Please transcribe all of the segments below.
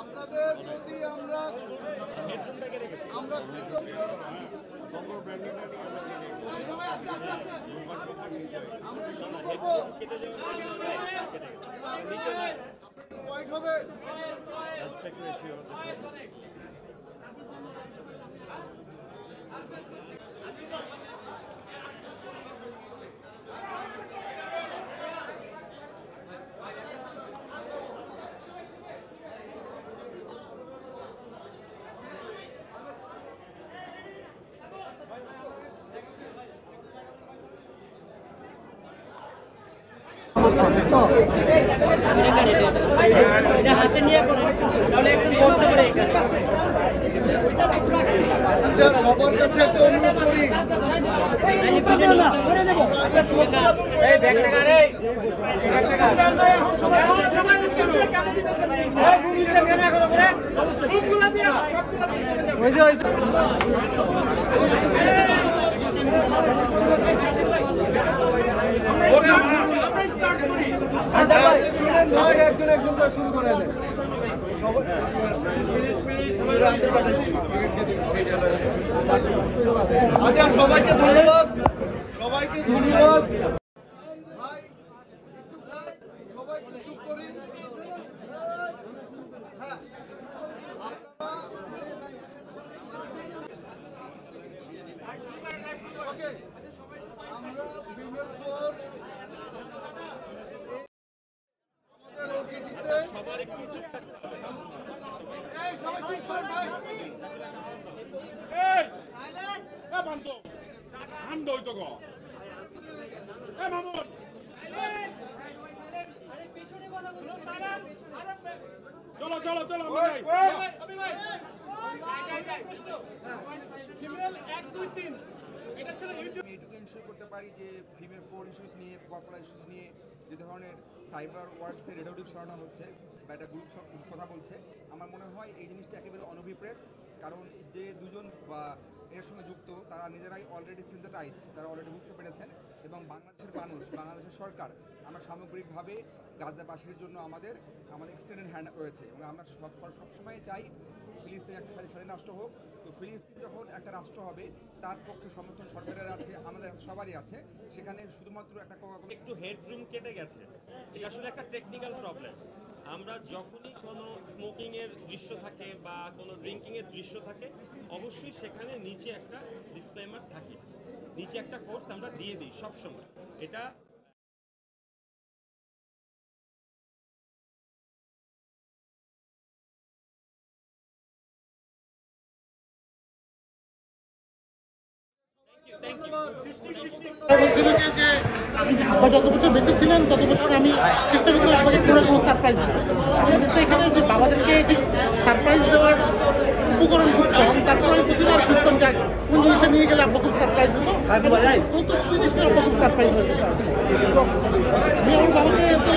আপনাদের প্রতি আমরা কৃতজ্ঞ। আমরা শুরু করবো। হোয়াইট হবে হাতে নিয়ে তাহলে একদম কষ্ট করে এখানে। আচ্ছা, সবার কাছে একটা অনুরোধ করি, শুরু করে দেন। আচ্ছা, সবাইকে ধন্যবাদ, সবাইকে ধন্যবাদ। ভাই একটু খাই, সবাই একটু চুপ করি। হ্যাঁ, ওকে, আমরা ফিমেল ফোর আমাদের ওটিটিতে চলো চলো চলো এইটুকু ইনশিওর করতে পারি যে ফিমেল 4 ইস্যুস নিয়ে, পপুলার ইস্যুস নিয়ে যে ধরনের সাইবার ওয়ার্ডসে রেডোডিক সরানো হচ্ছে বা একটা গ্রুপ কথা বলছে, আমার মনে হয় এই জিনিসটা একেবারে অনভিপ্রেত। কারণ যে দুজন বা এর সঙ্গে যুক্ত তারা নিজেরাই অলরেডি সেন্সিটাইজড, তারা অলরেডি বুঝতে পেরেছেন। এবং বাংলাদেশের মানুষ, বাংলাদেশের সরকার, আমরা সামগ্রিকভাবে গাজাবাসীর জন্য আমাদের এক্সটেন্ডেড হ্যান্ড রয়েছে। এবং আমরা সবসময় চাই ফিলিস্তিন একটা স্বাধীন রাষ্ট্র হোক। তো ফিলিস্তিন যখন একটা রাষ্ট্র হবে, তার পক্ষে সমর্থন সরকারের আছে, আমাদের সবারই আছে। সেখানে শুধুমাত্র একটা একটু হেডরুম কেটে গেছে, এটা আসলে একটা টেকনিক্যাল প্রবলেম। আমরা যখনই কোনো স্মোকিংয়ের দৃশ্য থাকে বা কোনো ড্রিঙ্কিংয়ের দৃশ্য থাকে, অবশ্যই সেখানে নিচে একটা ডিসক্লেমার থাকে, নিচে একটা কোর্স আমরা দিয়ে দিই সবসময়। এটা বলছিল যে আমি আব্বা যত বছর বেঁচে ছিলেন তত বছর আমি চেষ্টা করবো আব্বাকে কোনো সারপ্রাইজ দেবো। কিন্তু এখানে যে বাবাদেরকে সারপ্রাইজ দেওয়ার উপকরণ খুব কম, তারপর আমি প্রতিবার খুঁজতাম যে কোন জিনিসটা নিয়ে গেলে আব্বা খুব সারপ্রাইজ হতো। তো জিনিসটা আব্বা খুব সারপ্রাইজ হয়ে যেত। আমি আমার বাবাকে এত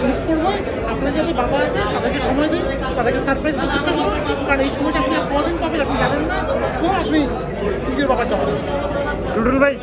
মিস করবো। আপনার যাদের বাবা আছে তাদেরকে সময় দিন, তাদেরকে সারপ্রাইজ করার চেষ্টা করুন। কারণ এই সময়টা আপনি কদিন পাবেন আপনি জানেন না। তো আপনি নিজের বাবার যাবেন। টুটুল ভাই